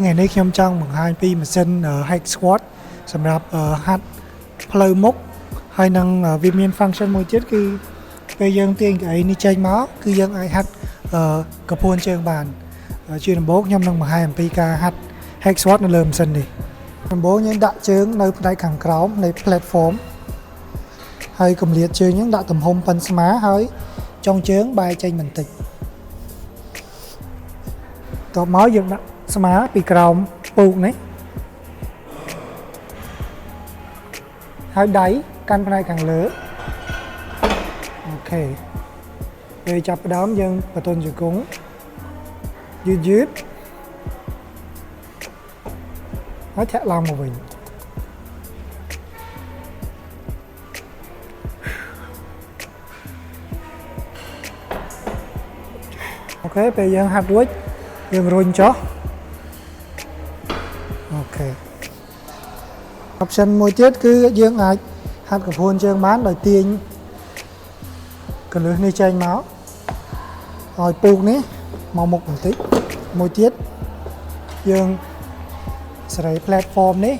ngày nayខ្ញុំចង់បង្ហាញពីម៉ាស៊ីន Hack Squat សម្រាប់ហាត់ផ្លូវមុខហើយនឹងវាមាន function មួយទៀតគឺពេលយើងទាញកៅអីនេះចេញមកគឺយើងអាចហាត់កពួនជើងបានជាដំបូងខ្ញុំនឹងបង្ហាញអំពីការហាត់ Hack Squat នៅលើម៉ាស៊ីននេះដំបូងយើងដាក់ជើងនៅផ្នែកខាងក្រោមនៃ platform ហើយកម្រាលជើងយើងដាក់ទំហំប៉ុនស្មាហើយចុងជើងបែរចេញបន្តិចតបមកយើងដាក់ស្មាពីក្រោមពូកនេះហើយដៃកាន់ផ្នែកខាងលើអូខេពេលចាប់ផ្ដើមយើងបន្ទន់ជង្គង់យឺតហើយធាក់ឡើងមកវិញអូខេពេលយើងហាត់រួចយើងរុញចុះអូខេ option មួយទៀតគឺយើងអាចហាត់កពួនជើងបានដោយទាញកន្លឹះនេះចេញមកឲ្យពូកនេះមកមុខបន្តិចមួយទៀតយើងសេរី platform នេះ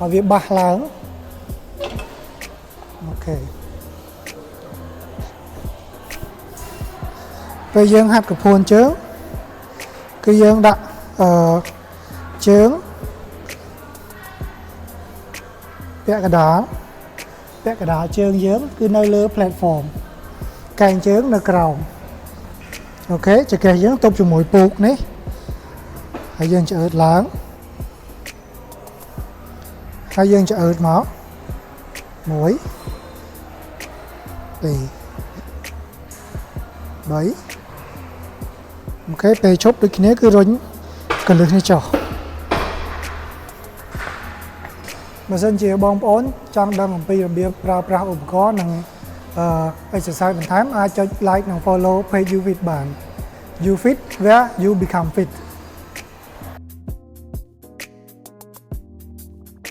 ឲ្យវាបាសឡើងអូខេពេលយើងហាត់កពួនជើងគឺយើងដាក់ជើងពាក់កណ្ដាលជើងយើងគឺនៅលើ platform កែងជើងនៅក្រោមអូខេចង្កេះយើងទប់ជាមួយពូកនេះហើយយើងឆ្អើតឡើងហើយយើងឆ្អើតមក1 2 3អូខេពេលឈប់ដូចគ្នាគឺរុញកន្លឹះនេះចុះបើសិនជាបងប្អូនចង់ដឹងអំពីរបៀបប្រើប្រាស់ឧបករណ៍និងexercise បន្ថែមអាចចុច like និង follow page YouFit បាន YouFit where you become fit